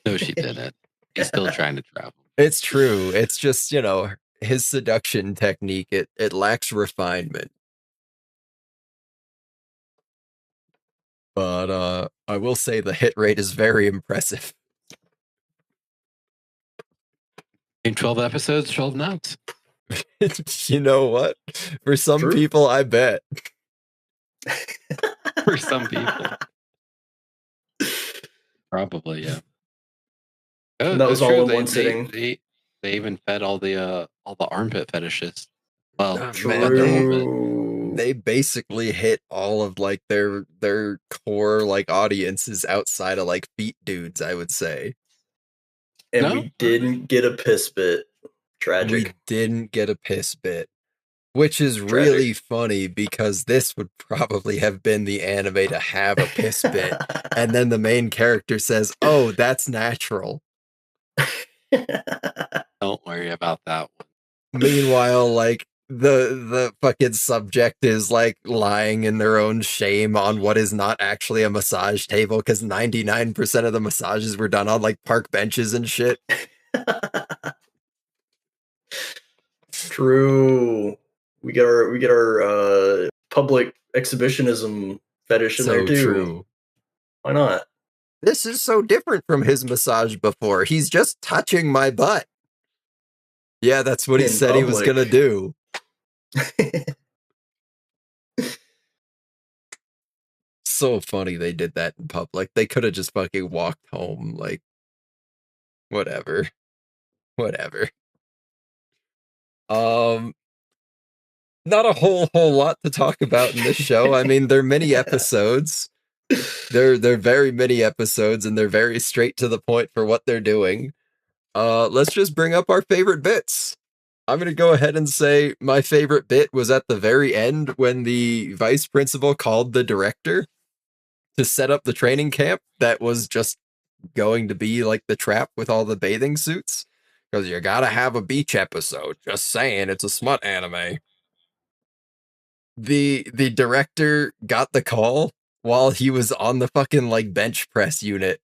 No, she didn't. He's still trying to travel. It's true. It's just, his seduction technique, it lacks refinement. But I will say the hit rate is very impressive. In 12 episodes, 12 nuts. You know what? For some people, I bet. For some people. Probably, yeah. And that was all in one sitting. They even fed all the armpit fetishes. Well, they basically hit all of like their core like audiences outside of like feet dudes, I would say. And we didn't get a piss bit. Tragic. We didn't get a piss bit. Which is really funny because this would probably have been the anime to have a piss bit. And then the main character says, oh, that's natural. Don't worry about that one. Meanwhile, like, the fucking subject is, like, lying in their own shame on what is not actually a massage table because 99% of the massages were done on, like, park benches and shit. True. We get our public exhibitionism fetish in there too. True. Why not? This is so different from his massage before. He's just touching my butt. Yeah, that's what he said he was gonna do. So funny they did that in public. They could have just fucking walked home, like, whatever. Not a whole lot to talk about in this show. I mean, there are many episodes. They're very many episodes, and they're very straight to the point for what they're doing. Let's just bring up our favorite bits. I'm going to go ahead and say my favorite bit was at the very end when the vice principal called the director to set up the training camp that was just going to be like the trap with all the bathing suits. Because you gotta have a beach episode. Just saying, it's a smut anime. The director got the call while he was on the fucking like bench press unit.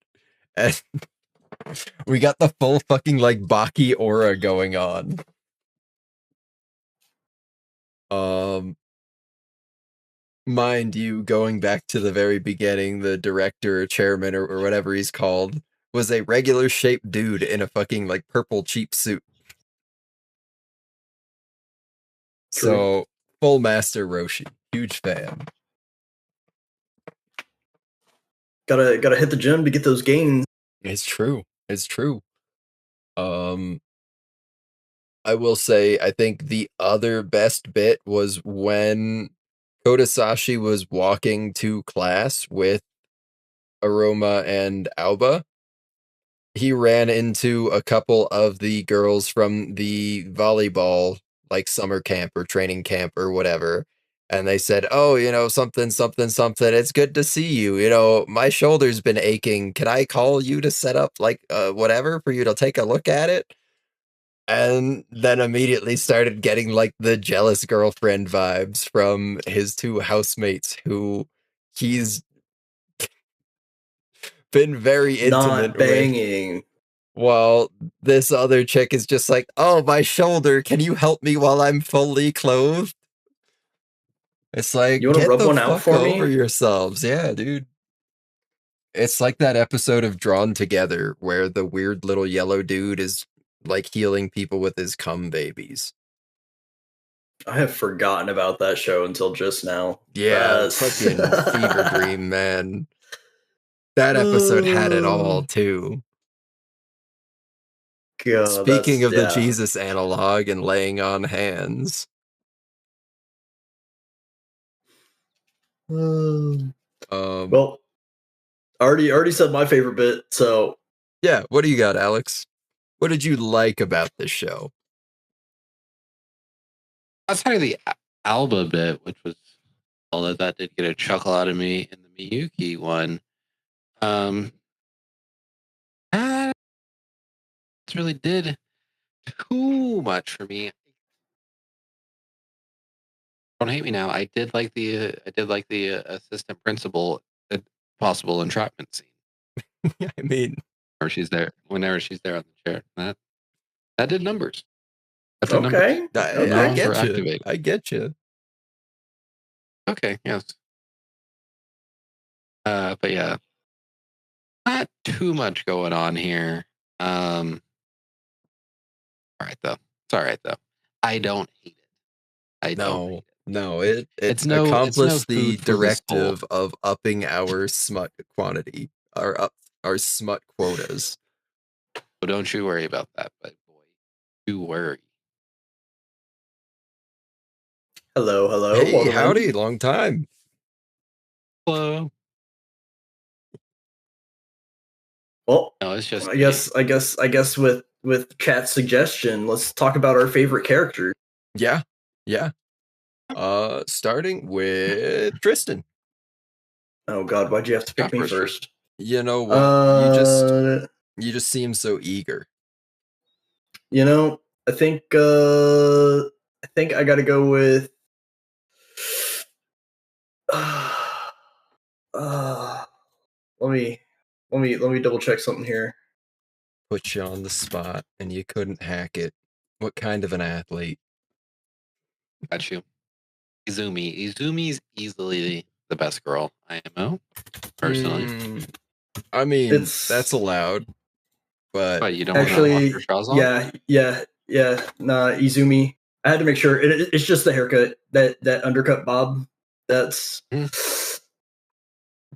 And we got the full fucking like Baki aura going on. Mind you, going back to the very beginning, the director or chairman or whatever he's called was a regular shaped dude in a fucking like purple cheap suit. True. So, full master Roshi, huge fan. Gotta hit the gym to get those gains. It's true. I will say, I think the other best bit was when Kotesashi was walking to class with Aroma and Aoba. He ran into a couple of the girls from the volleyball, like summer camp or training camp or whatever. And they said, oh, something. It's good to see you. My shoulder's been aching. Can I call you to set up like whatever for you to take a look at it? And then immediately started getting like the jealous girlfriend vibes from his two housemates who he's been very intimate not banging with. While this other chick is just like, oh, my shoulder, can you help me while I'm fully clothed? It's like, you want to rub one out for me? Over yourselves. Yeah, dude. It's like that episode of Drawn Together where the weird little yellow dude is like healing people with his cum babies. I have forgotten about that show until just now. Yeah, fucking fever dream, man. That episode had it all, too. God, speaking of the Jesus analog and laying on hands. Well, I already said my favorite bit, so yeah. What do you got, Alex? What did you like about this show? Outside of the Alba bit, which was although that did get a chuckle out of me in the Miyuki one. That really did too much for me. Don't hate me now. I did like the assistant principal possible entrapment scene. I mean, whenever she's there on the chair, that did numbers. That did Okay. numbers. I for get you. activating. I get you. Okay, yes. But yeah, not too much going on here. All right though. It's all right though. I don't hate it. I don't hate it. No, it It's accomplished no the food for the soul. directive of upping our smut quantity, our smut quotas. Well, don't you worry about that, but boy, you worry. Hello. Hey, welcome howdy, in. long time. Hello. Well, No, it's just I guess with chat's suggestion, let's talk about our favorite character. Yeah. Starting with Tristan. Oh God, why'd you have to pick me first? You know what? You just seem so eager. You know, I think I gotta go with. Let me double check something here. Put you on the spot, and you couldn't hack it. What kind of an athlete? Got you. Izumi. Izumi's easily the best girl IMO, personally. I mean, that's allowed, but you don't actually, want to watch your trousers on? Yeah. Nah, Izumi. I had to make sure. It's just the haircut, that undercut bob. That's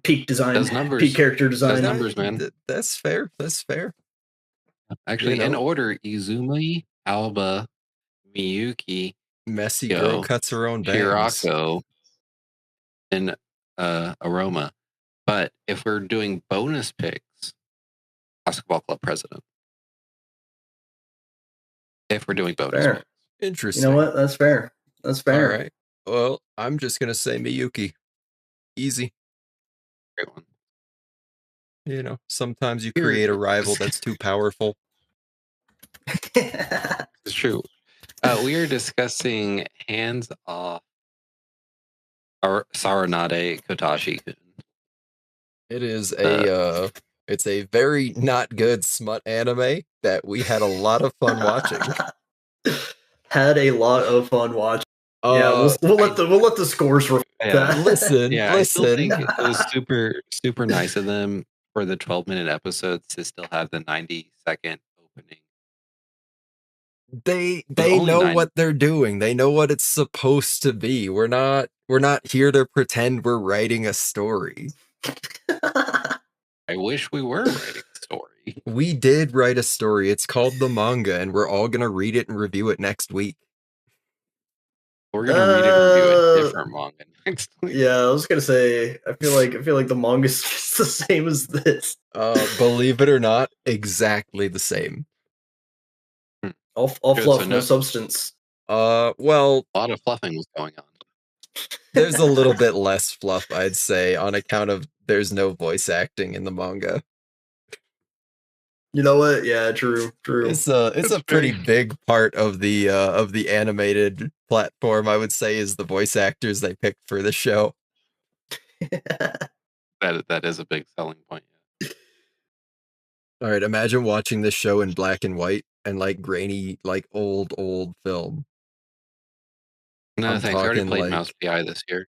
peak design. Those numbers. Peak character design. Those numbers, man. That's fair. That's fair. Actually, in order: Izumi, Alba, Miyuki, messy girl cuts her own bangs. Hirako, and Aroma. But if we're doing bonus picks, basketball club president. If we're doing bonus picks. Interesting. You know what? That's fair. That's fair. All right. Well, I'm just gonna say Miyuki. Easy. Great one. You know, sometimes you create a rival that's too powerful. It's true. We are discussing Hands Off or Sawaranaide Kotesashi-kun. It is it's a very not good smut anime that we had a lot of fun watching. Had a lot of fun watching. Yeah, we'll let the scores reflect that. Listen. I still think it was super nice of them for the 12-minute episodes to still have the 90-second opening. They know what they're doing. They know what it's supposed to be. We're not here to pretend we're writing a story. I wish we were writing a story. We did write a story. It's called the manga, and we're all gonna read it and review it next week. We're gonna read and review a different manga next week. Yeah, I was gonna say. I feel like the manga's just the same as this. Believe it or not, exactly the same. All fluff, no substance. Well, a lot of fluffing was going on. There's a little bit less fluff, I'd say, on account of there's no voice acting in the manga. You know what? Yeah, true. It's a pretty big part of the animated platform, I would say, is the voice actors they picked for the show. That is a big selling point. Yeah. All right, imagine watching this show in black and white and like grainy, like old film. No, thanks. I already played Mouse PI this year.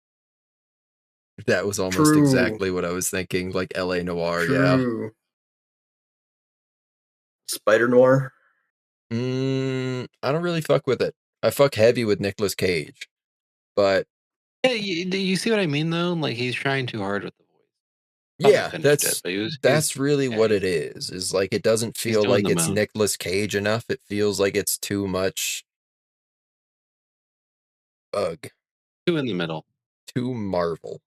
That was almost exactly what I was thinking, like LA Noire, yeah. Spider Noir? I don't really fuck with it. I fuck heavy with Nicolas Cage. But yeah, you see what I mean though? Like he's trying too hard with the voice. Yeah, that's really what it is. Is like it doesn't feel like it's Nicolas Cage enough. It feels like it's too much. Ugh. Too in the middle. Too Marvel.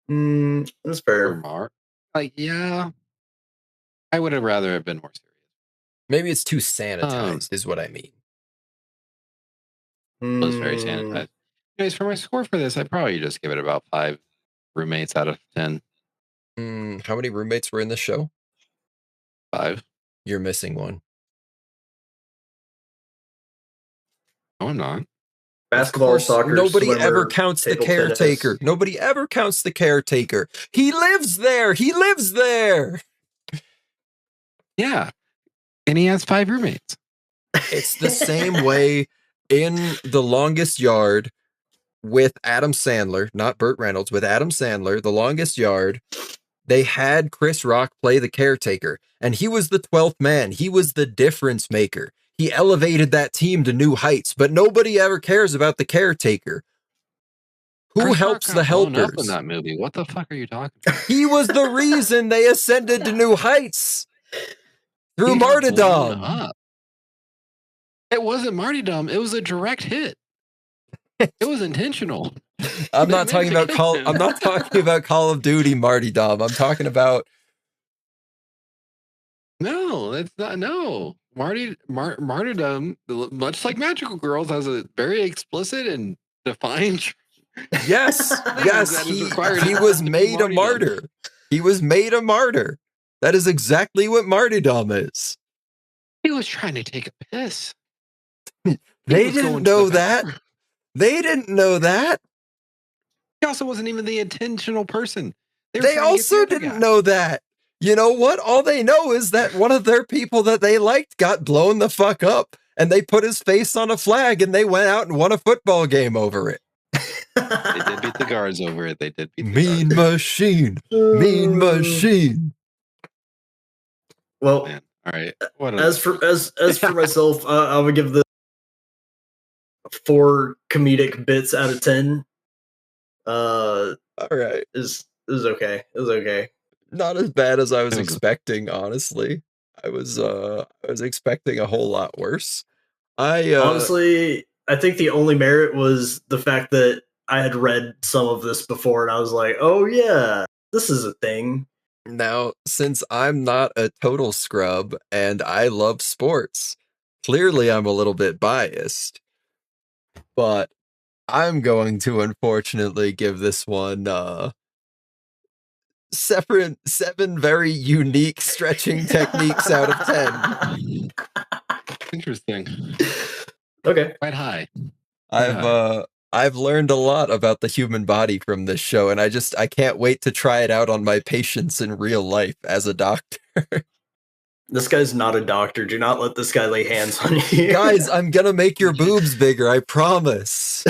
That's fair. Like, yeah. I would have rather have been more serious. Maybe it's too sanitized, is what I mean. It was very sanitized. Anyways, for my score for this, I'd probably just give it about 5 roommates out of 10. How many roommates were in the show? 5. You're missing one. No, I'm not. Basketball, soccer, nobody swimmer, ever counts the table caretaker. tennis. Nobody ever counts the caretaker. He lives there. He lives there. Yeah. And he has 5 roommates. It's the same way in The Longest Yard with Adam Sandler, not Burt Reynolds, with Adam Sandler, The Longest Yard. They had Chris Rock play the caretaker, and he was the 12th man. He was the difference maker. He elevated that team to new heights, but nobody ever cares about the caretaker. Who Chris helps Rock the got blown up helpers? in that movie. What the fuck are you talking about? He was the reason they ascended to new heights through He got blown martyrdom. up. It wasn't martyrdom. It was a direct hit. It was intentional. I'm not talking about Call of Duty martyrdom. I'm talking about No, that's not. No, martyrdom, much like Magical Girls, has a very explicit and defined. yes. that is required He to was be made a martyrdom. martyr. He was made a martyr. That is exactly what martyrdom is. He was trying to take a piss. They didn't know that. They didn't know that. He also wasn't even the intentional person. They also didn't know that. You know what? All they know is that one of their people that they liked got blown the fuck up, and they put his face on a flag, and they went out and won a football game over it. They did beat the guards over it. They did beat the Mean guards. machine. Mean machine. Well, Man. All right. as for myself, I would give the 4 comedic bits out of 10. All right. Is okay. It was okay. Not as bad as I was expecting, honestly. I was expecting a whole lot worse. Honestly, I think the only merit was the fact that I had read some of this before, and I was like, "Oh yeah, this is a thing." Now, since I'm not a total scrub and I love sports, clearly I'm a little bit biased. But I'm going to unfortunately give this one 7 very unique stretching techniques out of 10. Interesting. Okay. Quite high. I've learned a lot about the human body from this show, and I can't wait to try it out on my patients in real life as a doctor. This guy's not a doctor. Do not let this guy lay hands on you. Guys, I'm gonna make your boobs bigger, I promise.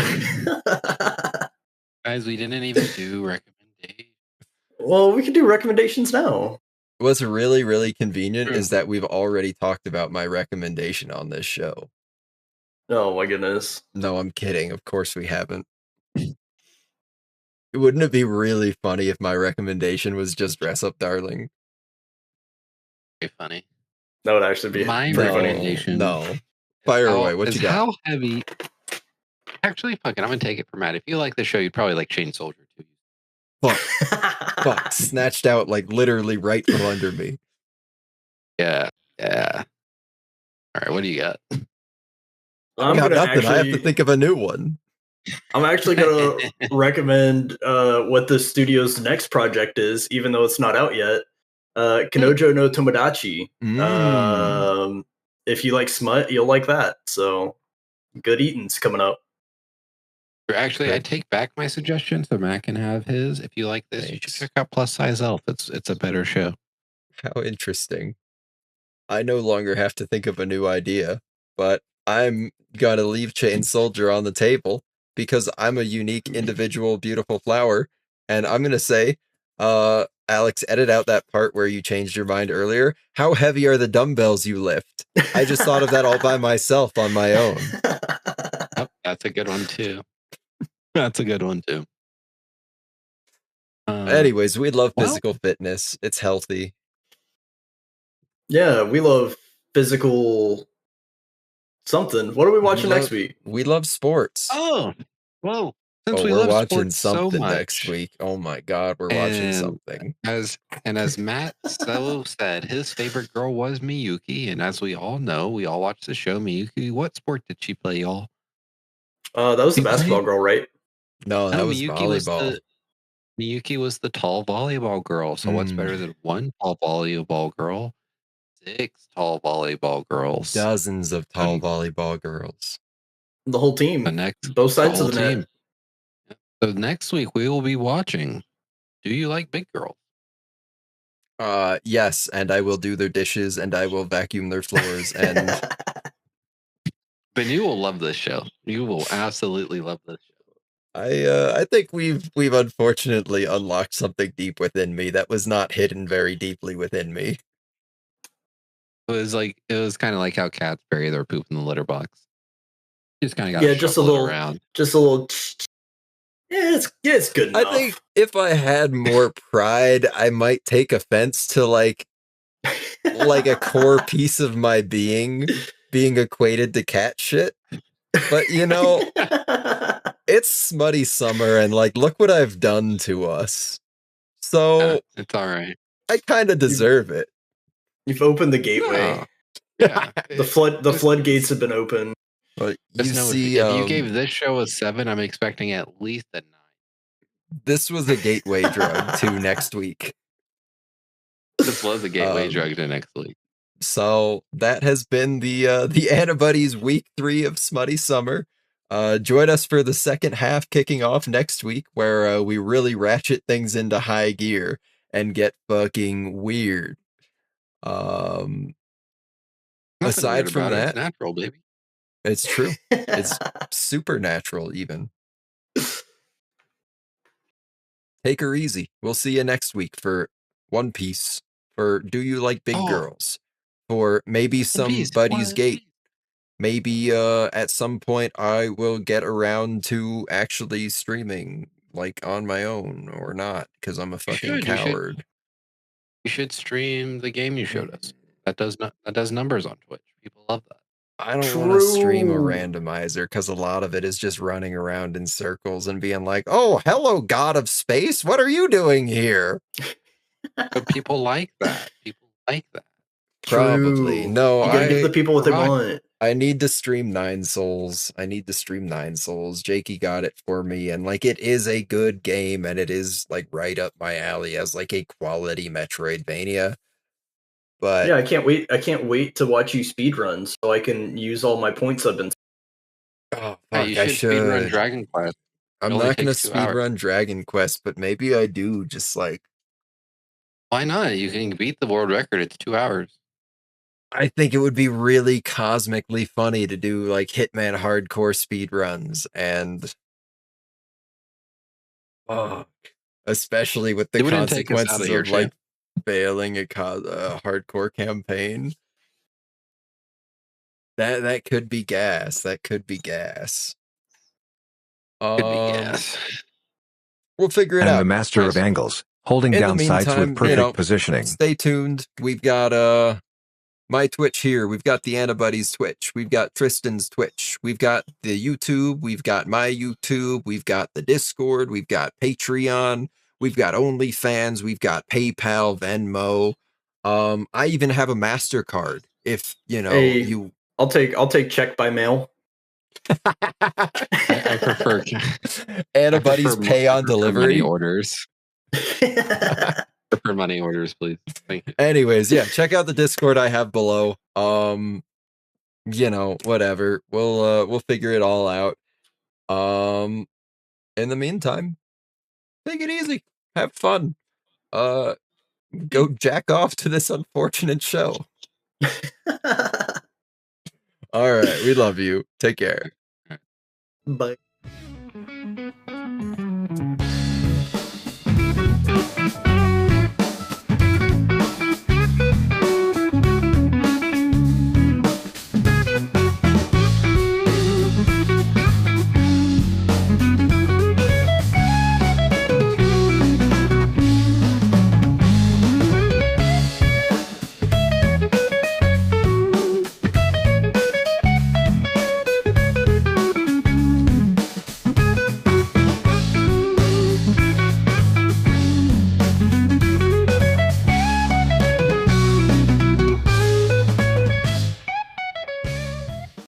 Guys, we didn't even do recommendations. Well, we can do recommendations now. What's really, really convenient is that we've already talked about my recommendation on this show. Oh my goodness. No, I'm kidding. Of course we haven't. Wouldn't it be really funny if my recommendation was just Dress Up Darling? Very funny. That would actually be My pretty funny. recommendation. No. Fire away. What you got? How heavy? Actually, fucking, I'm gonna take it from Matt. If you like the show, you'd probably like Chain Soldier too. Fuck. Snatched out like literally right from under me. Yeah. All right, what do you got? I'm got gonna nothing. I have actually, to think of a new one. I'm actually going to recommend what the studio's next project is, even though it's not out yet. Kanojo no Tomodachi. If you like smut, you'll like that. So, good eating's coming up. Actually, I take back my suggestion so Matt can have his. If you like this, you should check out Plus Size Elf. It's a better show. How interesting. I no longer have to think of a new idea, but I'm gonna leave Chain Soldier on the table because I'm a unique, individual, beautiful flower, and I'm gonna say, Alex, edit out that part where you changed your mind earlier. How heavy are the dumbbells you lift? I just thought of that all by myself on my own. Oh, that's a good one too. That's a good one too. Anyways, we love physical fitness. It's healthy. Yeah, we love physical something. What are we watching next week? We love sports. Oh, well, since we're watching sports something so much, next week. Oh my god, we're watching something. As Matt so said, his favorite girl was Miyuki, and as we all know, we all watched the show Miyuki. What sport did she play, y'all? That was the basketball girl, right? No, that was volleyball. Miyuki was the tall volleyball girl. So what's better than one tall volleyball girl? 6 tall volleyball girls. Dozens of tall volleyball girls. The whole team. Both sides of the net. So next week we will be watching Do You Like Big Girls? Yes, and I will do their dishes and I will vacuum their floors and But you will love this show. You will absolutely love this show. I think we've unfortunately unlocked something deep within me that was not hidden very deeply within me. It was kind of like how cats bury their poop in the litter box. You just kind of got just a little around. Just a little. Yeah, it's good enough. I think if I had more pride, I might take offense to like a core piece of my being equated to cat shit. But you know, it's smutty summer and like look what I've done to us. So it's all right. I kind of deserve it. You've opened the gateway. Yeah. the floodgates have been open. But you see, if you gave this show a 7, I'm expecting at least a 9. This was a gateway drug to next week. This was a gateway drug to next week. So that has been the Antibuddies week 3 of Smutty Summer. Join us for the second half kicking off next week, where we really ratchet things into high gear and get fucking weird. Aside from that, it's natural, baby. It's true. It's supernatural, even. Take her easy. We'll see you next week for One Piece, for Do You Like Big Girls, for maybe some Buddies Gate. Maybe at some point I will get around to actually streaming, like on my own or not, because I'm a fucking coward. You should stream the game you showed us. That does numbers on Twitch. People love that. I don't want to stream a randomizer because a lot of it is just running around in circles and being like, "Oh, hello, God of Space. What are you doing here?" But people like that. People like that. Probably. True. No, you gotta give the people what they want. I need to stream Nine Souls. Jakey got it for me, and like it is a good game, and it is like right up my alley as like a quality Metroidvania. But yeah, I can't wait to watch you speedrun so I can use all my points I've been. Oh, fuck, I should speedrun Dragon Quest. I'm not gonna speedrun Dragon Quest, but maybe I do. Just like, why not? You can beat the world record. It's 2 hours. I think it would be really cosmically funny to do like Hitman hardcore speedruns and especially with the consequences of like failing a hardcore campaign. That could be gas. That could be gas. We'll figure it out. The master of angles, holding down sights with perfect positioning. Stay tuned. We've got my Twitch here. We've got the Antibuddies Twitch. We've got Tristan's Twitch. We've got the YouTube. We've got my YouTube. We've got the Discord. We've got Patreon. We've got OnlyFans. We've got PayPal, Venmo. I even have a MasterCard. If I'll take check by mail. I prefer Antibuddies pay on delivery. Money orders. For money orders, please. Thank you. Anyways, yeah, check out the Discord I have below. Whatever. We'll figure it all out. In the meantime, take it easy. Have fun. Go jack off to this unfortunate show. All right, we love you. Take care. Bye.